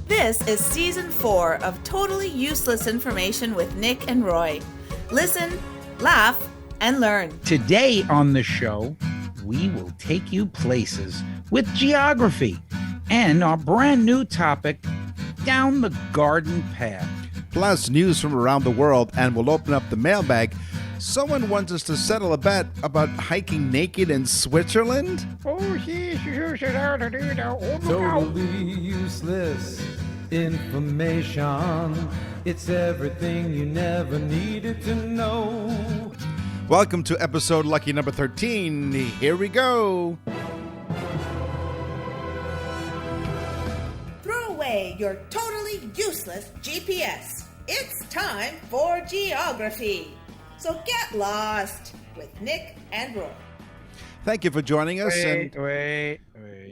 This is Season 4 of Totally Useless Information with Nick and Roy. Listen, laugh, and learn. Today on the show, we will take you places with geography and our brand new topic, down the garden path. Plus news from around the world, and we'll open up the mailbag. Someone wants us to settle a bet about hiking naked in Switzerland. Totally useless information. It's everything you never needed to know. Welcome to episode lucky number 13. Here we go. Throw away your totally useless GPS. It's time for geography. So get lost with Nick and Roy. Thank you for joining us. Wait.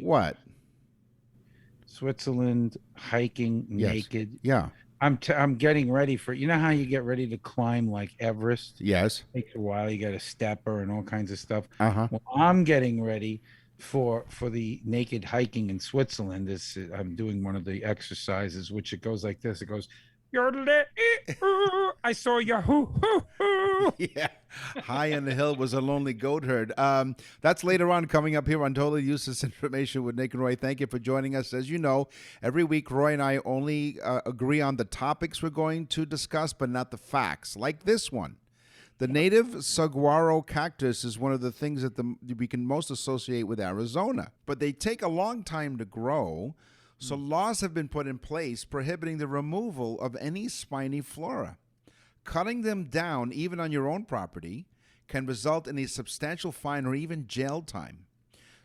What? Switzerland, hiking naked. Yeah. I'm getting ready for, you know how you get ready to climb like Everest? Yes. Takes a while. You got a stepper and all kinds of stuff. Uh-huh. Well, I'm getting ready for the naked hiking in Switzerland. I'm doing one of the exercises, which it goes like this. It goes, I saw you. Yeah. High on the hill was a lonely goat herd. That's later on coming up here on Totally Useless Information with Nick and Roy. Thank you for joining us. As you know, every week Roy and I only agree on the topics we're going to discuss, but not the facts, like this one. The native saguaro cactus is one of the things that we can most associate with Arizona, but they take a long time to grow. So laws have been put in place prohibiting the removal of any spiny flora. Cutting them down, even on your own property, can result in a substantial fine or even jail time.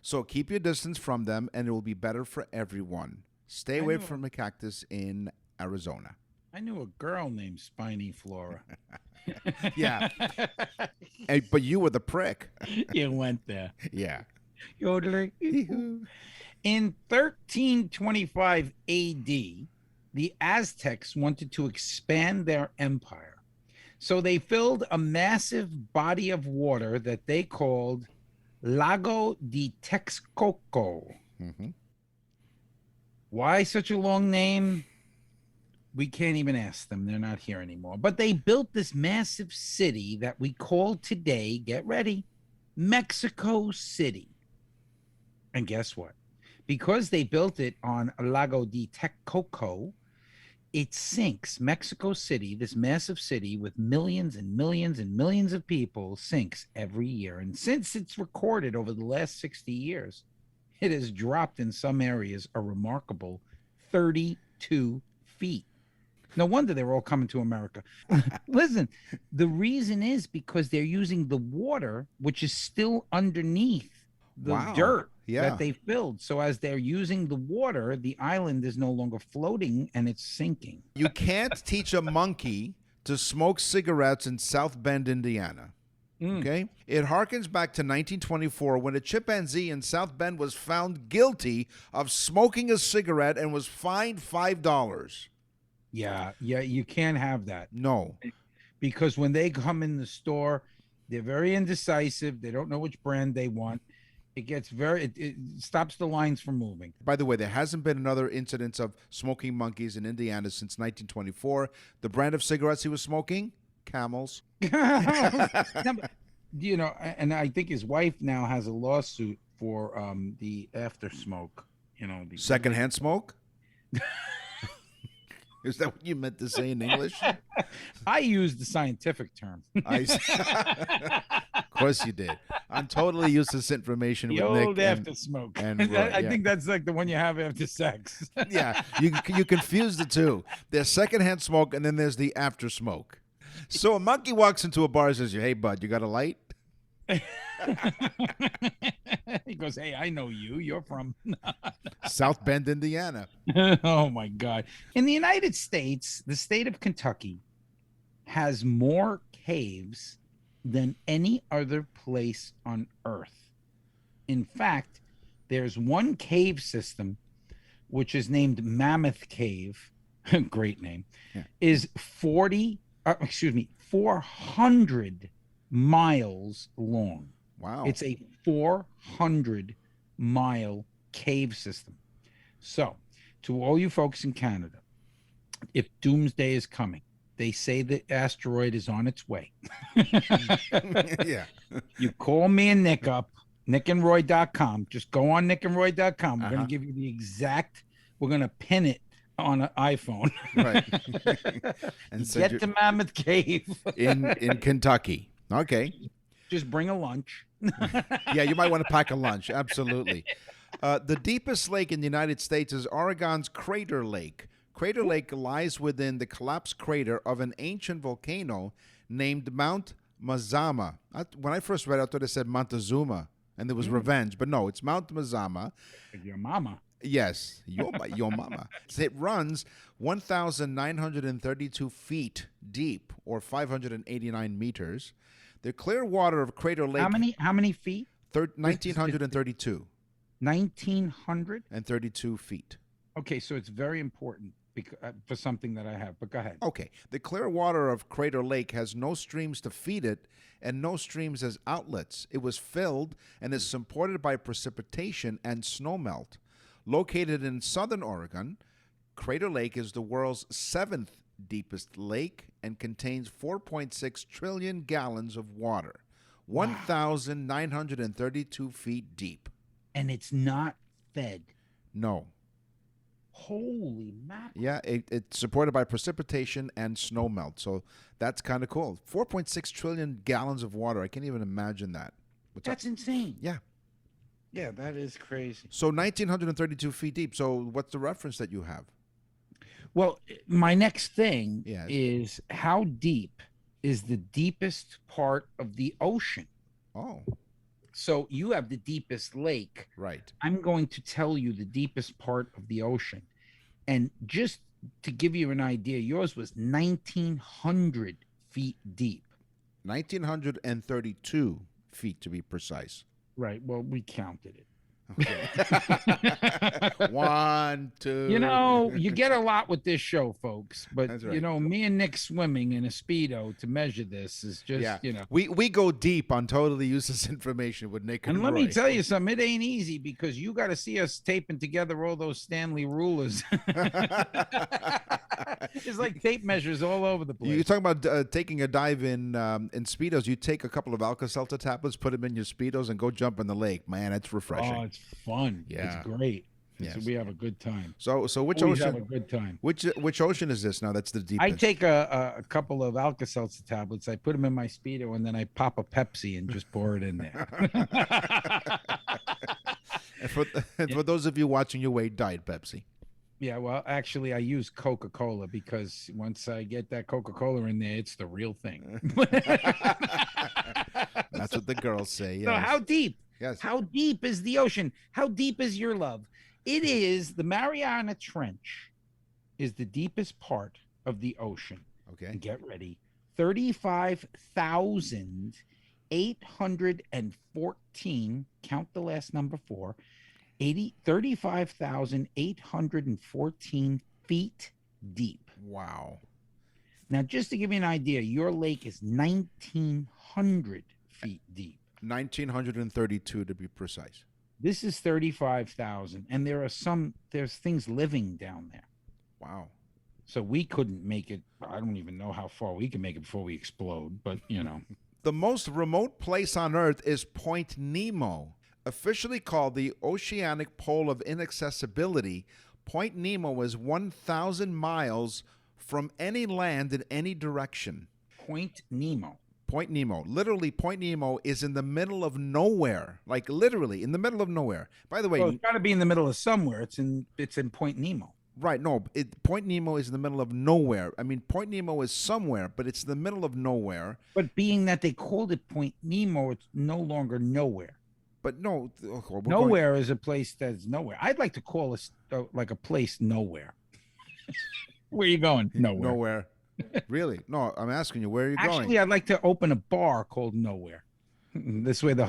So keep your distance from them, and it will be better for everyone. Stay away from the cactus in Arizona. I knew a girl named Spiny Flora. Yeah. But you were the prick. You went there. Yeah. Yodeling. In 1325 AD, the Aztecs wanted to expand their empire. So they filled a massive body of water that they called Lago de Texcoco. Mm-hmm. Why such a long name? We can't even ask them. They're not here anymore. But they built this massive city that we call today, get ready, Mexico City. And guess what? Because they built it on Lago de Texcoco, it sinks. Mexico City, this massive city with millions and millions and millions of people, sinks every year. And since it's recorded over the last 60 years, it has dropped in some areas a remarkable 32 feet. No wonder they're all coming to America. Listen, the reason is because they're using the water, which is still underneath the dirt that they filled. So as they're using the water, the island is no longer floating and it's sinking. You can't teach a monkey to smoke cigarettes in South Bend, Indiana. Okay? It harkens back to 1924 when a chimpanzee in South Bend was found guilty of smoking a cigarette and was fined $5. Yeah, you can't have that. No. Because when they come in the store, they're very indecisive. They don't know which brand they want. It stops the lines from moving. By the way, there hasn't been another incidence of smoking monkeys in Indiana since 1924. The brand of cigarettes he was smoking? Camels. You know, and I think his wife now has a lawsuit for the after smoke. You know, the secondhand smoke. Is that what you meant to say in English? I used the scientific term. Of course you did. I'm totally useless information with Nick. Old after smoke. And Roy, I think that's like the one you have after sex. Yeah, you confuse the two. There's secondhand smoke, and then there's the after smoke. So a monkey walks into a bar and says, "Hey, bud, you got a light?" He goes, "Hey, I know you. You're from South Bend, Indiana." Oh, my God. In the United States, the state of Kentucky has more caves than any other place on Earth. In fact, there's one cave system, which is named Mammoth Cave, great name, is 400 miles long. Wow. It's a 400-mile cave system. So to all you folks in Canada, if doomsday is coming, they say the asteroid is on its way. Yeah. You call me and Nick up, nickandroy.com. Just go on nickandroy.com. We're going Uh-huh. to give you the exact, we're going to pin it on an iPhone. Right. And send Get to Mammoth Cave. in Kentucky. Okay. Just bring a lunch. Yeah, you might want to pack a lunch. Absolutely. The deepest lake in the United States is Oregon's Crater Lake. Crater Lake lies within the collapsed crater of an ancient volcano named Mount Mazama. When I first read it, I thought it said Montezuma, and there was revenge. But no, it's Mount Mazama. Your mama. Yes, your mama. It runs 1,932 feet deep, or 589 meters. The clear water of Crater Lake... How many feet? 1,932. 1,900? And 32 feet. Okay, so it's very important for something that I have, but go ahead. Okay. The clear water of Crater Lake has no streams to feed it and no streams as outlets. It was filled and is supported by precipitation and snowmelt. Located in southern Oregon, Crater Lake is the world's 7th deepest lake and contains 4.6 trillion gallons of water, 1,932 feet deep. And it's not fed. No. Holy mackerel. Yeah, it's supported by precipitation and snowmelt. So that's kind of cool. 4.6 trillion gallons of water. I can't even imagine that. That's insane. Yeah. Yeah, that is crazy. So 1,932 feet deep. So what's the reference that you have? Well, my next thing Yes. is how deep is the deepest part of the ocean? Oh, So you have the deepest lake. right. I'm going to tell you the deepest part of the ocean. And just to give you an idea, yours was 1,900 feet deep. 1,932 feet to be precise. Right. Well, we counted it. Okay. 1, 2. You know, you get a lot with this show, folks. But, That's right. you know, me and Nick swimming in a Speedo to measure this is just, Yeah. you know. We go deep on totally useless information with Nick and And let me Roy. tell you something, it ain't easy because you got to see us taping together all those Stanley rulers. It's like tape measures all over the place. You're talking about taking a dive in Speedos. You take a couple of Alka-Seltzer tablets, put them in your Speedos, and go jump in the lake. Man, it's refreshing. Oh, it's fun. Yeah. It's great. Yes. We have a good time. So which Always have a ocean? good time. Which ocean is this now? That's the deepest. I take a couple of Alka-Seltzer tablets, I put them in my Speedo, and then I pop a Pepsi and just pour it in there. And for those of you watching your weight, Diet Pepsi. Yeah, well, actually, I use Coca-Cola because once I get that Coca-Cola in there, it's the real thing. That's what the girls say. Yes. So how deep? Yes. How deep is the ocean? How deep is your love? It is the Mariana Trench is the deepest part of the ocean. Okay. And get ready. 35,814, count the last number 4, 35,814 feet deep. Wow. Now, just to give you an idea, your lake is 1,900 feet deep. 1,932 to be precise. This is 35,000, and there's things living down there. Wow. So we couldn't make it. I don't even know how far we can make it before we explode, but you know. The most remote place on Earth is Point Nemo. Officially called the Oceanic Pole of Inaccessibility, Point Nemo is 1,000 miles from any land in any direction. Point Nemo. Point Nemo. Literally, Point Nemo is in the middle of nowhere. Like literally in the middle of nowhere. By the way, Well, it's got to be in the middle of somewhere. It's in Point Nemo. right, no, Point Nemo is in the middle of nowhere. I mean, Point Nemo is somewhere, but it's the middle of nowhere. But being that they called it Point Nemo, it's no longer nowhere. But no, we're Nowhere is a place that's nowhere. I'd like to call it like a place nowhere. Where are you going? Nowhere. Nowhere. Really? No, I'm asking you, where are you Actually, going? I'd like to open a bar called Nowhere. This way, the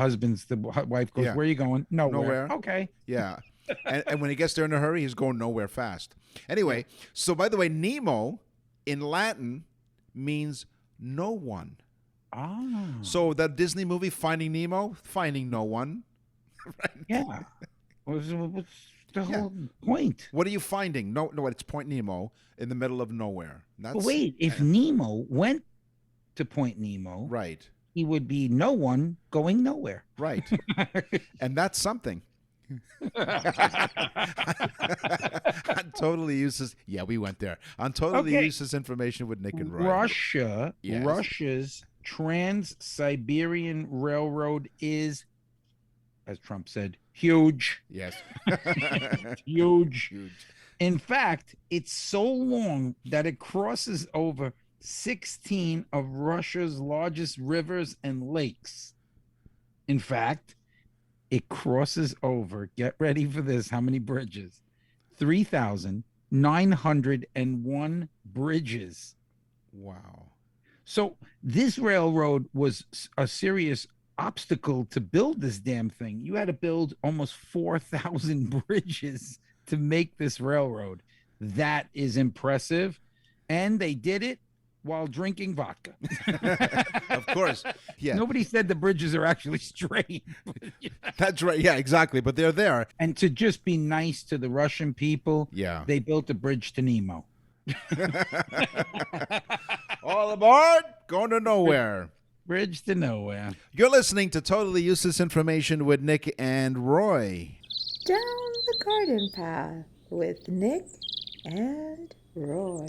wife goes, Yeah. "Where are you going?" Nowhere. Nowhere. Okay. Yeah. And when he gets there in a hurry, he's going nowhere fast. Anyway, so by the way, Nemo in Latin means no one. Ah. So that Disney movie, Finding Nemo, finding no one. Yeah. What's the whole point. What are you finding? No, it's Point Nemo in the middle of nowhere. That's But wait, if Nemo went to Point Nemo, right. he would be no one going nowhere. Right. And that's something. Totally useless. Yeah, we went there. On totally useless information with Nick and Roy. Russia's Trans-Siberian Railroad is, as Trump said, huge. Yes. Huge. In fact, it's so long that it crosses over 16 of Russia's largest rivers and lakes. In fact, it crosses over, get ready for this, how many bridges? 3,901 bridges. Wow. So this railroad was a serious obstacle to build this damn thing. You had to build almost 4,000 bridges to make this railroad. That is impressive. And they did it while drinking vodka. Of course. Yeah. Nobody said the bridges are actually straight. That's right. Yeah, exactly. But they're there. And to just be nice to the Russian people, yeah, they built a bridge to Nemo. All aboard, going to nowhere. Bridge to nowhere. You're listening to Totally Useless Information with Nick and Roy. Down the garden path with Nick and Roy.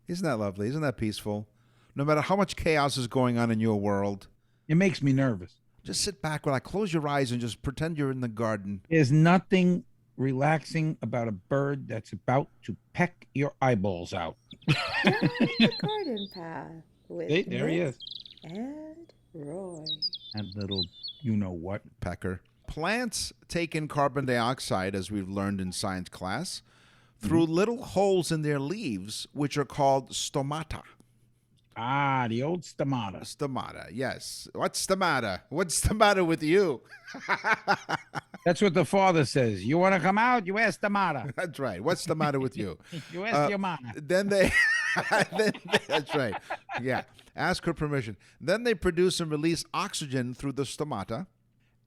Isn't that lovely? Isn't that peaceful? No matter how much chaos is going on in your world. It makes me nervous. Just sit back, close your eyes and just pretend you're in the garden. There's nothing relaxing about a bird that's about to peck your eyeballs out. Down the garden path with There Nick he is. and Roy. That little you-know-what. Pecker. Plants take in carbon dioxide, as we've learned in science class, through little holes in their leaves, which are called stomata. Ah, the old stomata. Stomata, yes. What's the matter? What's the matter with you? That's what the father says. You want to come out? You ask the mother. That's right. What's the matter with you? You ask your mother. Then that's right. Yeah. Ask her permission. Then they produce and release oxygen through the stomata.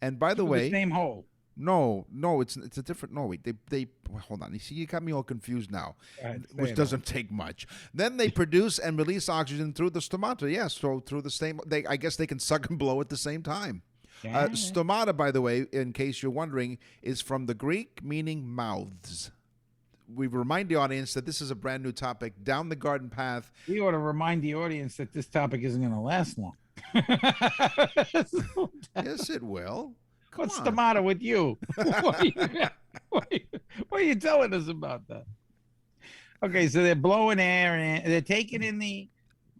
And by the way, the same hole. No, it's a different. No, wait. They hold on. You see, you got me all confused now, which doesn't take much. Then they produce and release oxygen through the stomata. Yes, so through the same. I guess they can suck and blow at the same time. Yeah. Stomata, by the way, in case you're wondering, is from the Greek meaning mouths. We remind the audience that this is a brand new topic, Down the Garden Path. We ought to remind the audience that this topic isn't going to last long. Yes, it will. What's the matter with you? What are you telling us about that? Okay, so they're blowing air and they're taking in the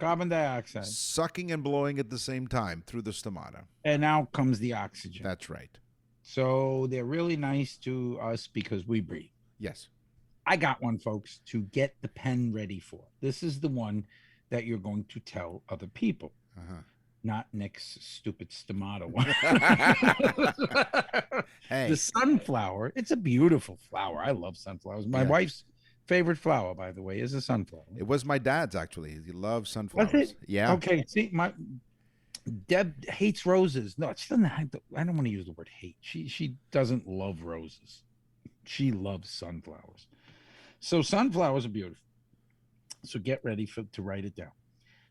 carbon dioxide. Sucking and blowing at the same time through the stomata. And out comes the oxygen. That's right. So they're really nice to us because we breathe. Yes. I got one, folks, to get the pen ready for. This is the one that you're going to tell other people. Uh-huh. Not Nick's stupid stomata one. Hey. The sunflower, it's a beautiful flower. I love sunflowers. My wife's favorite flower, by the way, is a sunflower. It was my dad's, actually. He loves sunflowers. Was it? Yeah. Okay, see, Deb hates roses. No, she doesn't have I don't want to use the word hate. She doesn't love roses. She loves sunflowers. So sunflowers are beautiful. So get ready to write it down.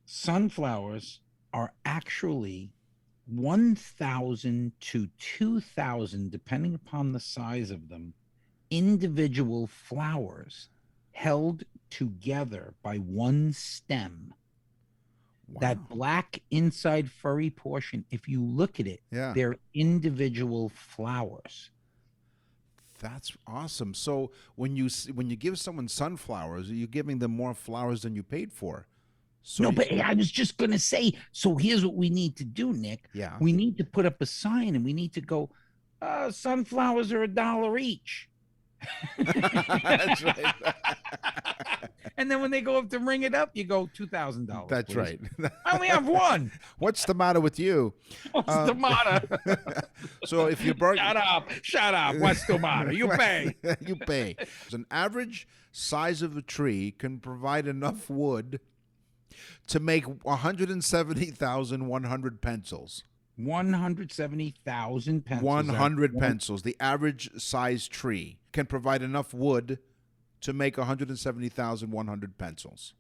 Sunflowers are actually 1,000 to 2,000, depending upon the size of them, individual flowers held together by one stem. Wow. That black inside furry portion, if you look at it, they're individual flowers. That's awesome. So when you give someone sunflowers, are you giving them more flowers than you paid for? So no, but I was just going to say, so here's what we need to do, Nick. Yeah. We need to put up a sign and we need to go, sunflowers are $1 each. That's right. And then when they go up to ring it up, you go $2,000. That's right. I only have one. What's the matter with you? What's the matter? So if you burn, shut up. What's the matter? You pay. You pay. An average size of a tree can provide enough wood to make 170,100 pencils. 170,000 pencils. 100 pencils. The average size tree can provide enough wood to make 170,100 pencils.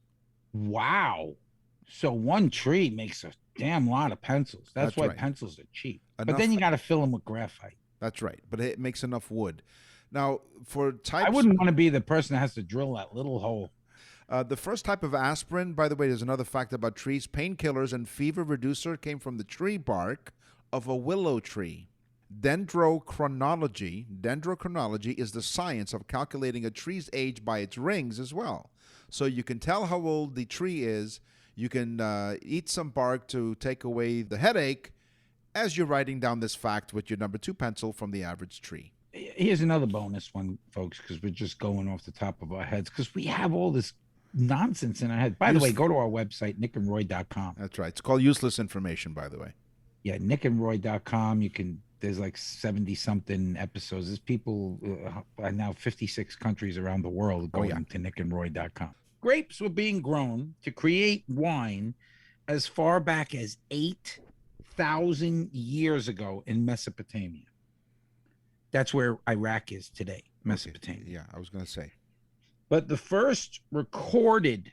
Wow. So one tree makes a damn lot of pencils. That's why right. pencils are cheap. But Enough- then you got to fill them with graphite. That's right. But it makes enough wood. Now, for types... I wouldn't want to be the person that has to drill that little hole. The first type of aspirin, by the way, there's another fact about trees. Painkillers and fever reducer came from the tree bark of a willow tree. Dendrochronology is the science of calculating a tree's age by its rings as well. So you can tell how old the tree is. You can eat some bark to take away the headache as you're writing down this fact with your number 2 pencil from the average tree. Here's another bonus one, folks, because we're just going off the top of our heads because we have all this nonsense in our head. By the way, go to our website, nickandroy.com. That's right. It's called useless information, by the way. Yeah, nickandroy.com. There's like 70 something episodes. There's people now 56 countries around the world going to nickandroy.com. Grapes were being grown to create wine as far back as 8,000 years ago in Mesopotamia. That's where Iraq is today, Mesopotamia. Okay. Yeah, I was going to say. But the first recorded,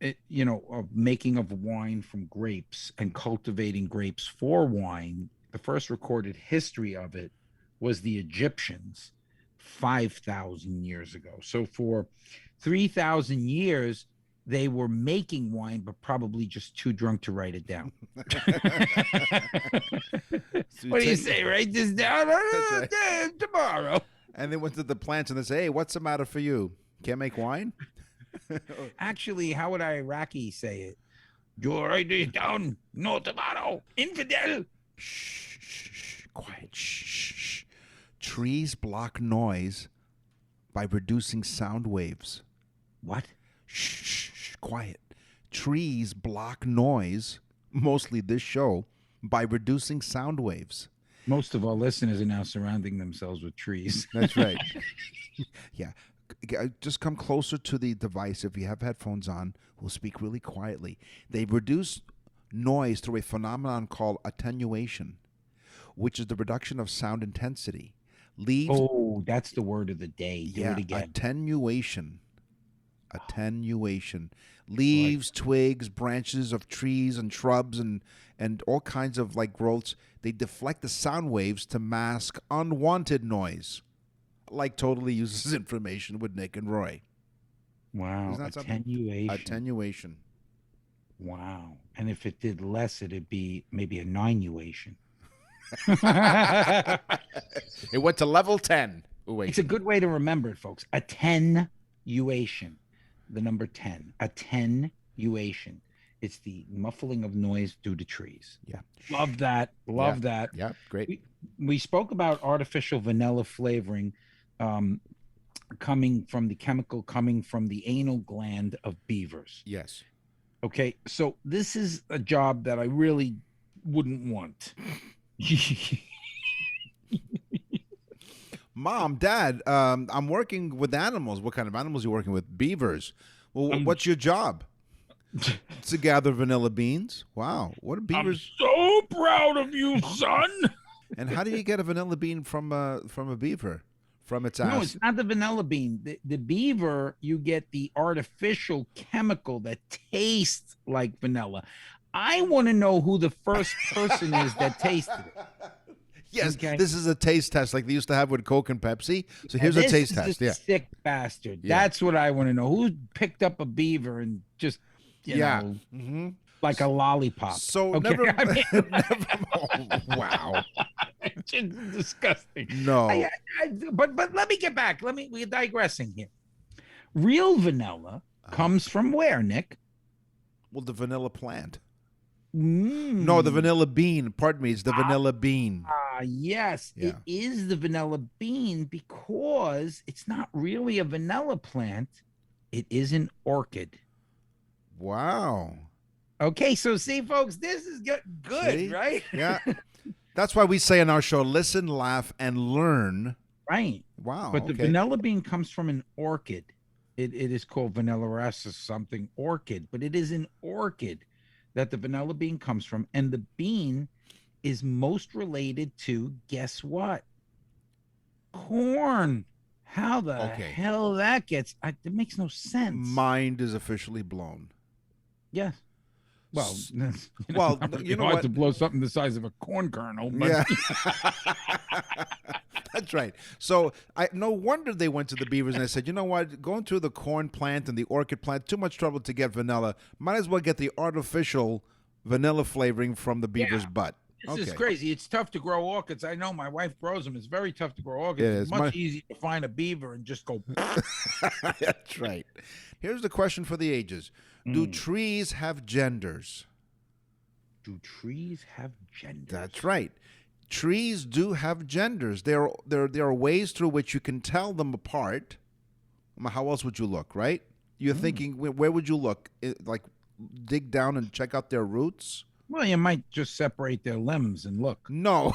of making of wine from grapes and cultivating grapes for wine, the first recorded history of it was the Egyptians 5,000 years ago. So for 3,000 years, they were making wine, but probably just too drunk to write it down. What do you say? Write this down tomorrow. And they went to the plants and they say, hey, what's the matter for you? Can't make wine? Actually, how would Iraqi say it? You write this down. No tomorrow. Infidel. Shh. Quiet. Shh. Trees block noise by reducing sound waves. What? Shh. Quiet. Trees block noise, mostly this show, by reducing sound waves. Most of our listeners are now surrounding themselves with trees. That's right. Yeah. Just come closer to the device. If you have headphones on, we'll speak really quietly. They reduce noise through a phenomenon called attenuation, which is the reduction of sound intensity. Leaves. Oh, that's the word of the day. Do it again. Attenuation. Leaves, twigs, branches of trees and shrubs and all kinds of growths, they deflect the sound waves to mask unwanted noise. Like Totally Uses Information with Nick and Roy. Wow. Attenuation. Wow. And if it did less, it'd be maybe a 9-uation. It went to level 10. It's a good way to remember it, folks. Attenuation. The number 10. Attenuation. It's the muffling of noise due to trees. Yeah. Love that. Love that. Yeah, great. We spoke about artificial vanilla flavoring coming from the anal gland of beavers. Yes. Okay, so this is a job that I really wouldn't want. Mom, Dad, I'm working with animals. What kind of animals are you working with? Beavers. Well, what's your job? To gather vanilla beans. Wow. What are beavers? I'm so proud of you, son. And how do you get a vanilla bean from a beaver? From its ass? No, it's not the vanilla bean. The beaver, you get the artificial chemical that tastes like vanilla. I want to know who the first person is that tasted it. Yes, okay. This is a taste test like they used to have with Coke and Pepsi. So here's a taste test. Yeah. Sick bastard. Yeah. That's what I want to know. Who picked up a beaver and just, you know, like a lollipop? So okay. never, Wow. It's just disgusting. No. But let me get back. We're digressing here. Real vanilla comes from where, Nick? Well, the vanilla plant. No, the vanilla bean. Pardon me. It's the vanilla bean. Yes, it is the vanilla bean because it's not really a vanilla plant. It is an orchid. Wow. Okay, so see, folks, this is good, See? Right? Yeah. That's why we say in our show, listen, laugh, and learn. Right. Wow. But the vanilla bean comes from an orchid. It is called Vanilla something orchid, but it is an orchid that the vanilla bean comes from, and the bean is most related to, guess what? Corn. How the Okay. hell that gets? It makes no sense. Mind is officially blown. Yes. Well, Well, not really you know hard what? to blow something the size of a corn kernel, but Yeah. That's right. So no wonder they went to the beavers and they said, you know what, going through the corn plant and the orchid plant, too much trouble to get vanilla. Might as well get the artificial vanilla flavoring from the beaver's butt. this is crazy. It's tough to grow orchids. I know my wife grows them. It's very tough to grow orchids. Yeah, it's much easier to find a beaver and just go. That's right. Here's the question for the ages. Do trees have genders? Do trees have genders? That's right. Trees do have genders. There are ways through which you can tell them apart. How else would you look, right? You're thinking, where would you look? Like, dig down and check out their roots? Well, you might just separate their limbs and look. No.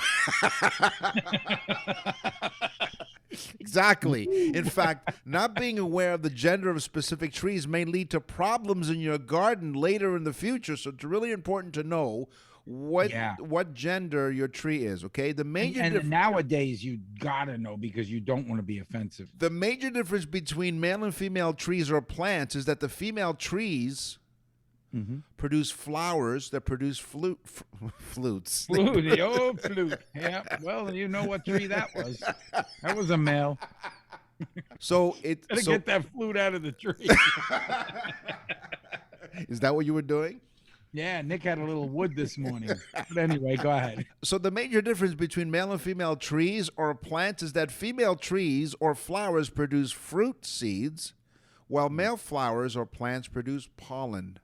Exactly. In fact, not being aware of the gender of specific trees may lead to problems in your garden later in the future. So it's really important to know what gender your tree is, okay? The major and nowadays you gotta know because you don't want to be offensive. The major difference between male and female trees or plants is that the female trees produce flowers that produce flutes. Flute, the old flute. Yeah. Well, you know what tree that was. That was a male. So get that flute out of the tree. Is that what you were doing? Yeah, Nick had a little wood this morning. But anyway, go ahead. So the major difference between male and female trees or plants is that female trees or flowers produce fruit seeds, while male flowers or plants produce pollen.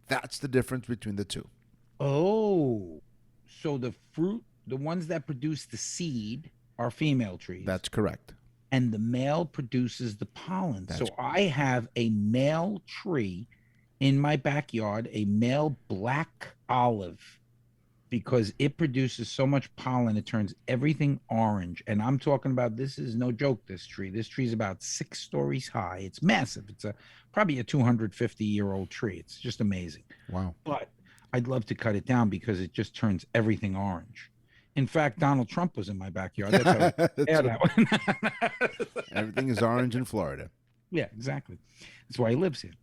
That's the difference between the two. Oh, so the fruit, the ones that produce the seed are female trees. That's correct. And the male produces the pollen. So I have a male tree in my backyard, a male black olive, because it produces so much pollen, it turns everything orange. And I'm talking about, this is no joke, this tree. This tree is about 6 stories high. It's massive. It's probably a 250-year-old tree. It's just amazing. Wow. But I'd love to cut it down because it just turns everything orange. In fact, Donald Trump was in my backyard. That's how that one. Everything is orange in Florida. Yeah, exactly. That's why he lives here.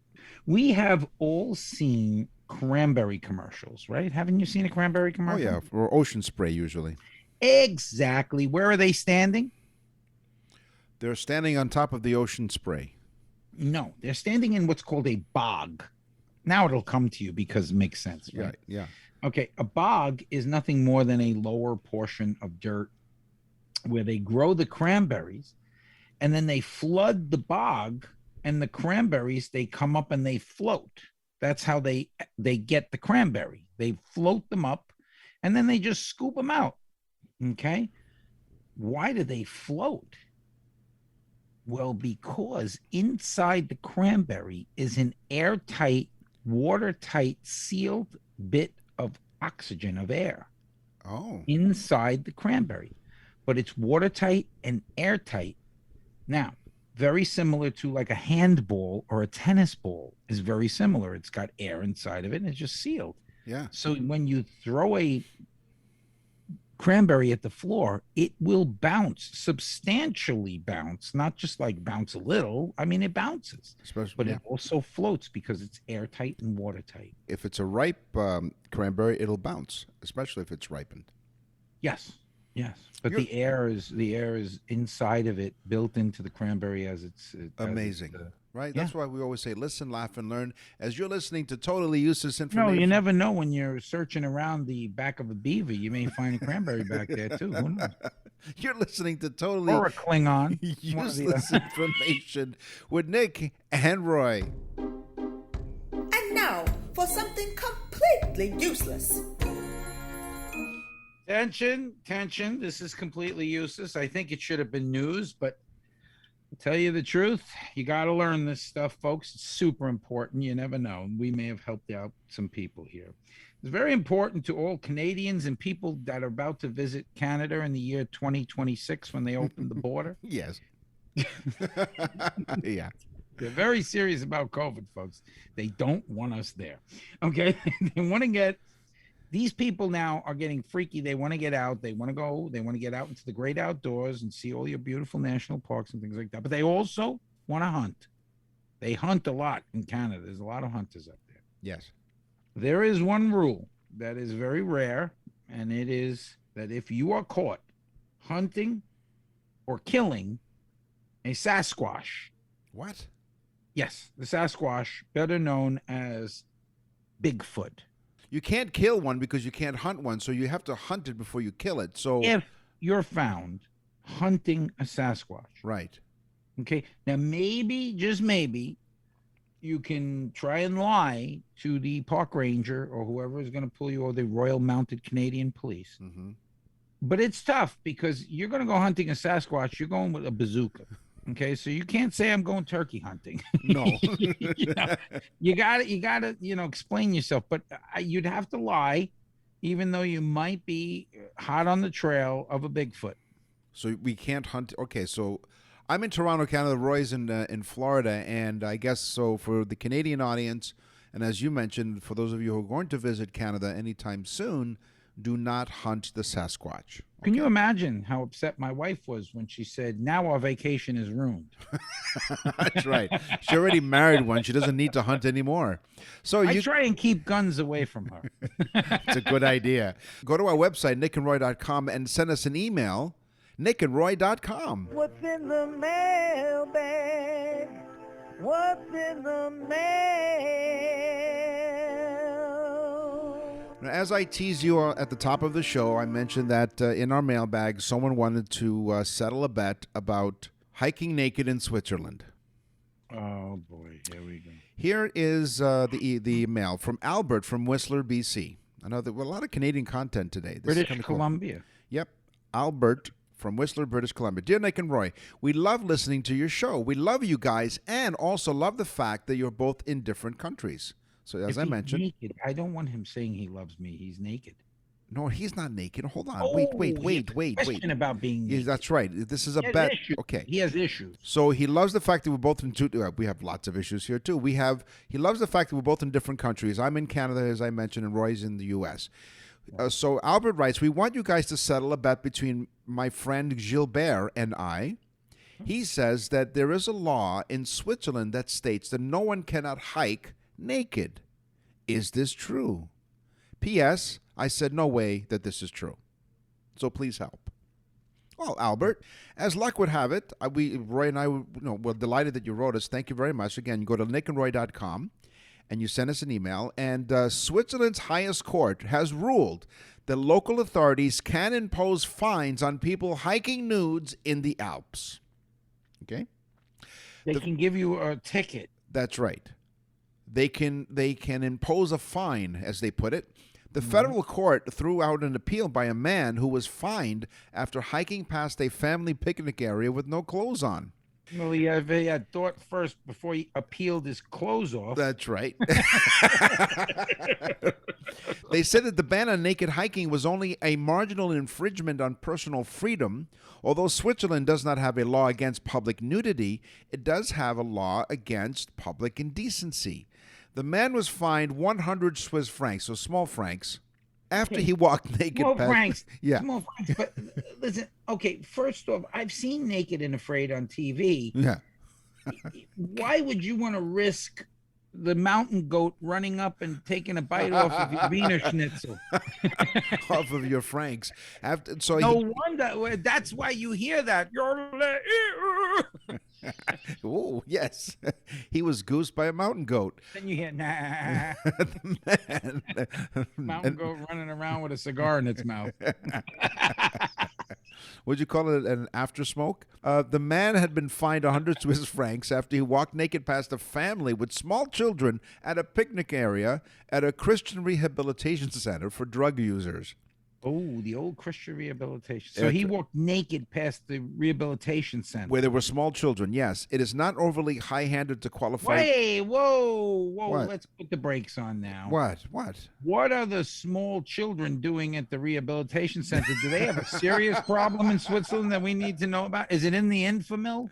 We have all seen cranberry commercials, right? Haven't you seen a cranberry commercial? Oh, yeah, or ocean spray usually. Exactly. Where are they standing? They're standing on top of the ocean spray. No, they're standing in what's called a bog. Now it'll come to you because it makes sense, right? Yeah. Okay, a bog is nothing more than a lower portion of dirt where they grow the cranberries, and then they flood the bog, and the cranberries, they come up and they float. That's how they get the cranberry. They float them up, and then they just scoop them out. Okay? Why do they float? Well, because inside the cranberry is an airtight, watertight, sealed bit of oxygen, of air. Oh. Inside the cranberry. But it's watertight and airtight. Now, very similar to like a handball or a tennis ball is very similar. It's got air inside of it and it's just sealed. Yeah. So when you throw a cranberry at the floor, it will bounce, substantially bounce, not just like bounce a little. I mean, it bounces, but it also floats because it's airtight and watertight. If it's a ripe cranberry, it'll bounce, especially if it's ripened. Yes. But the air is inside of it, built into the cranberry as it's amazing. Right? That's why we always say, listen, laugh, and learn. As you're listening to totally useless information. No, you never know when you're searching around the back of a beaver. You may find a cranberry back there, too. Who knows? You're listening to totally or a Klingon. useless information with Nick and Roy. And now for something completely useless. Tension. This is completely useless. I think it should have been news, but to tell you the truth, you got to learn this stuff, folks. It's super important. You never know. We may have helped out some people here. It's very important to all Canadians and people that are about to visit Canada in the year 2026 when they open the border. Yes. Yeah. They're very serious about COVID, folks. They don't want us there. Okay? They want to get these people now are getting freaky. They want to get out. They want to go. They want to get out into the great outdoors and see all your beautiful national parks and things like that. But they also want to hunt. They hunt a lot in Canada. There's a lot of hunters up there. Yes. There is one rule that is very rare, and it is that if you are caught hunting or killing a Sasquatch. What? Yes, the Sasquatch, better known as Bigfoot. You can't kill one because you can't hunt one, so you have to hunt it before you kill it. So If you're found hunting a Sasquatch, right. okay, now maybe, just maybe, you can try and lie to the park ranger or whoever is going to pull you, or the Royal Mounted Canadian Police. Mm-hmm. But it's tough because you're going to go hunting a Sasquatch. You're going with a bazooka. Okay, so you can't say I'm going turkey hunting. No. You got to, explain yourself. But you'd have to lie, even though you might be hot on the trail of a Bigfoot. So we can't hunt. Okay, so I'm in Toronto, Canada. Roy's in Florida, and I guess so for the Canadian audience, and as you mentioned, for those of you who are going to visit Canada anytime soon, do not hunt the Sasquatch. Can you imagine how upset my wife was when she said, "Now our vacation is ruined"? That's right. She already married one. She doesn't need to hunt anymore. So I try and keep guns away from her. It's a good idea. Go to our website, nickandroy.com, and send us an email, nickandroy.com. What's in the mailbag? What's in the mail? Now, as I teased you at the top of the show, I mentioned that in our mailbag, someone wanted to settle a bet about hiking naked in Switzerland. Oh, boy. Here we go. Here is the mail from Albert from Whistler, BC. I know there were a lot of Canadian content today. This is British kinda cool. Columbia. Yep. Albert from Whistler, British Columbia. Dear Nick and Roy, we love listening to your show. We love you guys and also love the fact that you're both in different countries. So as If I he's mentioned, naked, I don't want him saying he loves me. He's naked. no, he's not naked. Hold on. Oh, Wait. Question about being Yeah, naked. that's right. This is a He has bet. issues. Okay. He has issues. So he loves the fact that we're both in we have lots of issues here too. He loves the fact that we're both in different countries. I'm in Canada, as I mentioned, and Roy's in the U.S. So Albert writes, we want you guys to settle a bet between my friend Gilbert and I. He says that there is a law in Switzerland that states that no one cannot hike naked. Is this true? P.S. I said no way that this is true. So please help. Well, Albert, as luck would have it, Roy and I we're delighted that you wrote us. Thank you very much. Again, you go to nickandroy.com and you send us an email. And Switzerland's highest court has ruled that local authorities can impose fines on people hiking nudes in the Alps. Okay? They can give you a ticket. That's right. They can impose a fine, as they put it. The federal court threw out an appeal by a man who was fined after hiking past a family picnic area with no clothes on. Well, he had thought first before he appealed his clothes off. That's right. They said that the ban on naked hiking was only a marginal infringement on personal freedom. Although Switzerland does not have a law against public nudity, it does have a law against public indecency. The man was fined 100 Swiss francs, so small francs, after he walked naked Small past. francs. Yeah. Small francs. But listen, okay, first off, I've seen Naked and Afraid on TV. Yeah. Why would you want to risk the mountain goat running up and taking a bite off of your Wiener Schnitzel? Off of your francs. So No wonder. That's why you hear that. Oh, yes. He was goosed by a mountain goat. Then you hear, nah. The man. Mountain goat running around with a cigar in its mouth. Would you call it an after smoke? The man had been fined 100 Swiss francs after he walked naked past a family with small children at a picnic area at a Christian rehabilitation center for drug users. Oh, the old Christian rehabilitation. So he walked naked past the rehabilitation center. Where there were small children, yes. It is not overly high-handed to qualify. Hey, whoa. What? Let's put the brakes on now. What? What are the small children doing at the rehabilitation center? Do they have a serious problem in Switzerland that we need to know about? Is it in the Infamil?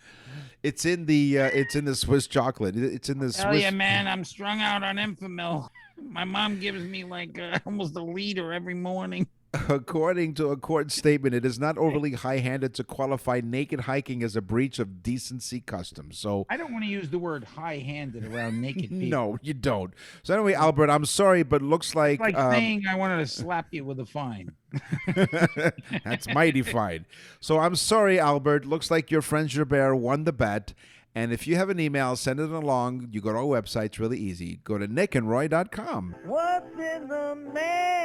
It's in the Swiss chocolate. It's in the Tell Swiss. you, man, I'm strung out on Infamil. My mom gives me like almost a liter every morning. According to a court statement, it is not overly high-handed to qualify naked hiking as a breach of decency customs. So I don't want to use the word high-handed around naked people. no, you don't. So anyway, Albert, I'm sorry, but looks like It's like saying I wanted to slap you with a fine. that's mighty fine. So I'm sorry, Albert. Looks like your friend Gilbert won the bet. And if you have an email, send it along. You go to our website. It's really easy. Go to nickandroy.com. What's in the mail?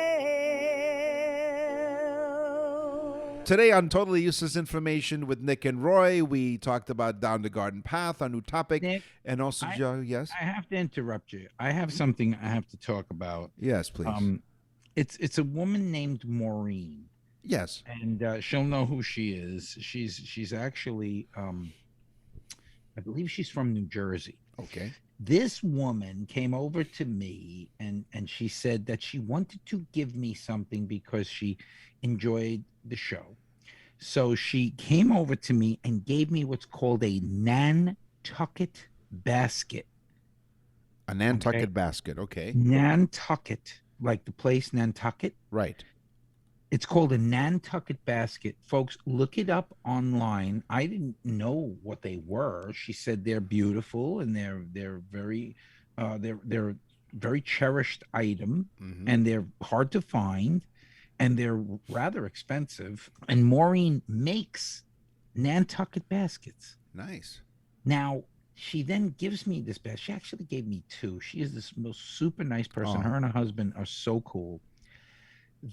Today on Totally Useless Information with Nick and Roy, we talked about Down the Garden Path, our new topic. Nick, and also, yes? I have to interrupt you. I have something I have to talk about. Yes, please. It's a woman named Maureen. Yes. And she'll know who she is. She's actually, I believe she's from New Jersey. Okay. This woman came over to me and she said that she wanted to give me something because she enjoyed the show. So she came over to me and gave me what's called a Nantucket basket. A Nantucket basket. Okay. Nantucket, like the place Nantucket. Right. It's called a Nantucket basket. Folks, look it up online. I didn't know what they were. She said they're beautiful and they're very they're very cherished item, and they're hard to find, and they're rather expensive. And Maureen makes Nantucket baskets. Nice. Now, she then gives me this basket. She actually gave me two. She is this most super nice person. Her and her husband are so cool.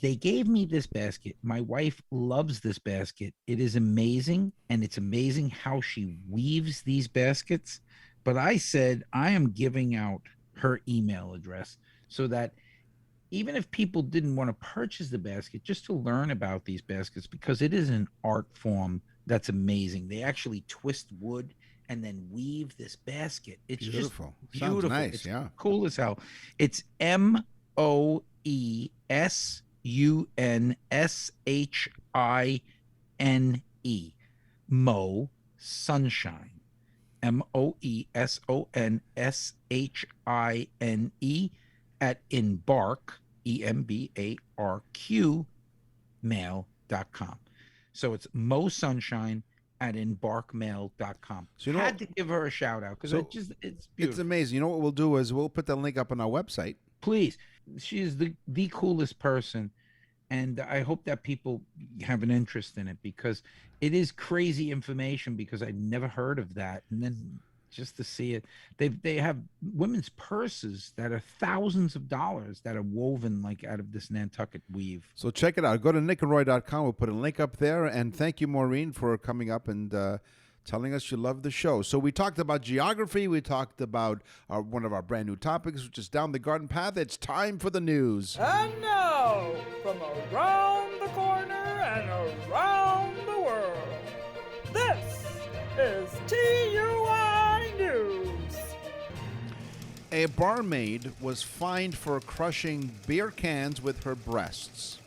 They gave me this basket. My wife loves this basket. It is amazing, and it's amazing how she weaves these baskets. But I said I am giving out her email address so that even if people didn't want to purchase the basket, just to learn about these baskets, because it is an art form that's amazing. They actually twist wood and then weave this basket. It's beautiful. Just beautiful. Sounds nice. It's yeah. cool as hell. It's MOESUNSHINE. Mo Sunshine. MOESONSHINE at Embark, EMBARQ mail.com. So it's Mo Sunshine at embarkmail.com. So you know, had to give her a shout out because it's beautiful. It's amazing. You know what we'll do is we'll put the link up on our website. Please. She is the coolest person, and I hope that people have an interest in it because it is crazy information, because I'd never heard of that. And then just to see it, they have women's purses that are thousands of dollars that are woven like out of this Nantucket weave. So check it out. Go to nickandroy.com. We'll put a link up there. And thank you, Maureen, for coming up and telling us you love the show. So we talked about geography. We talked about one of our brand new topics, which is Down the Garden Path. It's time for the news. And now, from around the corner and around the world, this is TUI News. A barmaid was fined for crushing beer cans with her breasts.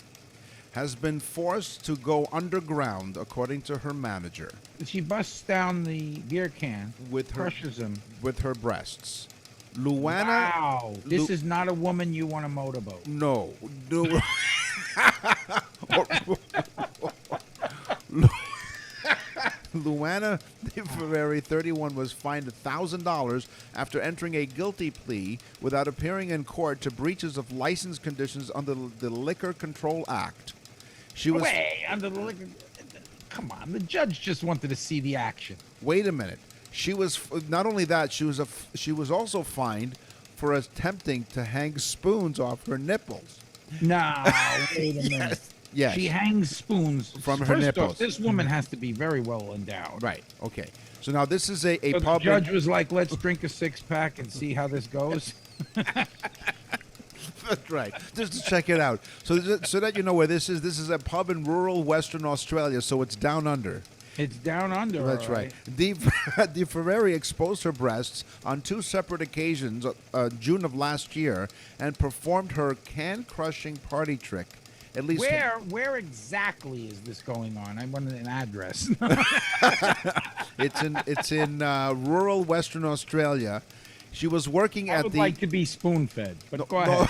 Has been forced to go underground, according to her manager. She busts down the beer can, crushes them with her breasts. Luana. Wow, this is not a woman you want to motorboat. No. Luana DeFerrari, 31, was fined $1,000 after entering a guilty plea without appearing in court to breaches of license conditions under the Liquor Control Act. She was under the liquor. Come on, the judge just wanted to see the action. Wait a minute. She was not only that. She was also fined for attempting to hang spoons off her nipples. No, wait a minute. Yes. She hangs spoons from her First nipples. Off, this woman has to be very well endowed. Right. Okay. So now this is a so public. The judge was like, "Let's drink a 6-pack and see how this goes." That's right. Just to check it out. So that you know where this is a pub in rural Western Australia, so it's down under. It's down under. That's right. DeFerrari exposed her breasts on 2 separate occasions, June of last year, and performed her can-crushing party trick. At least where exactly is this going on? I wanted an address. It's in rural Western Australia. She was working I at would the. like to be spoon-fed, but go No.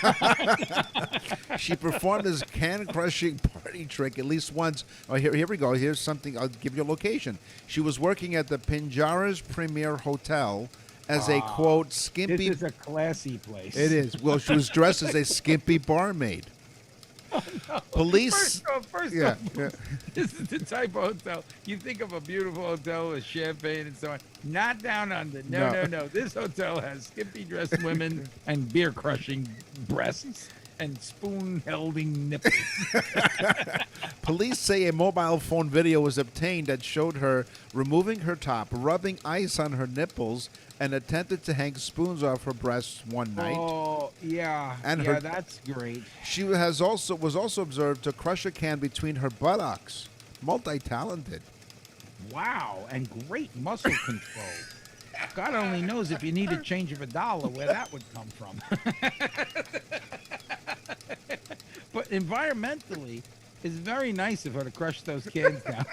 ahead. She performed this can-crushing party trick at least once. Oh, here we go. Here's something. I'll give you a location. She was working at the Pinjarra's Premier Hotel as a, quote, skimpy... This is a classy place. It is. Well, she was dressed as a skimpy barmaid. Police... First Yeah, off, yeah. this is the type of hotel. You think of a beautiful hotel with champagne and so on. Not down under. No. This hotel has skimpy-dressed women and beer-crushing breasts and spoon-holding nipples. Police say a mobile phone video was obtained that showed her removing her top, rubbing ice on her nipples, and attempted to hang spoons off her breasts one night. Oh, yeah. And yeah, her- that's great. She was also observed to crush a can between her buttocks. Multi-talented. Wow, and great muscle control. God only knows if you need a change of $1 where that would come from. But environmentally, it's very nice of her to crush those cans down.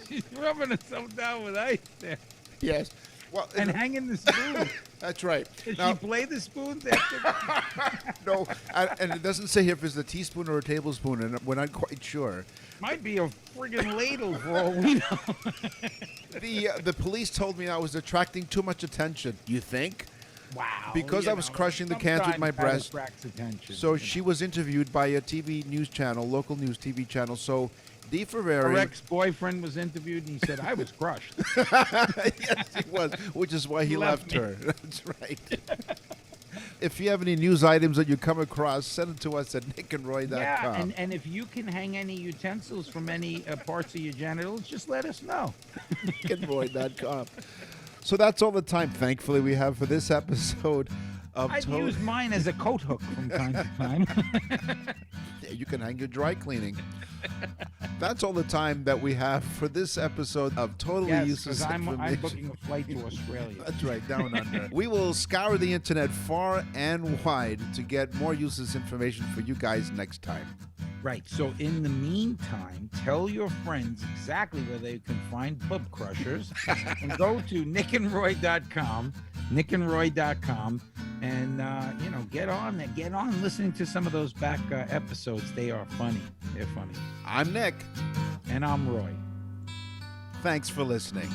She's rubbing herself down with ice there Yes. Well, and hanging the spoon. that's right. Does Now, she play the spoons after? no, and it doesn't say here if it's a teaspoon or a tablespoon, and we're not quite sure. Might be a friggin' ladle for all we know. The police told me I was attracting too much attention. You think? Wow. Because you I was know, crushing the cans with my sometimes that breast. attracts attention, So you she know. was interviewed by a TV news channel, local news TV channel. So Dee Her Ferrari, ex-boyfriend was interviewed, and he said, I was crushed. yes, he was, which is why he left Left me. her. That's right. If you have any news items that you come across, send it to us at nickandroy.com. Yeah, and if you can hang any utensils from any parts of your genitals, just let us know. nickandroy.com. So that's all the time, thankfully, we have for this episode of I've Totally... used mine as a coat hook from time to time. Yeah, you can hang your dry cleaning. That's all the time that we have for this episode of Totally Yes, Useless because I'm Information. booking a flight to Australia. That's right, down under. We will scour the internet far and wide to get more useless information for you guys next time. Right. So in the meantime, tell your friends exactly where they can find bub crushers and go to nickandroy.com, nickandroy.com, and get on listening to some of those back episodes. They are funny. They're funny. I'm Nick. And I'm Roy. Thanks for listening.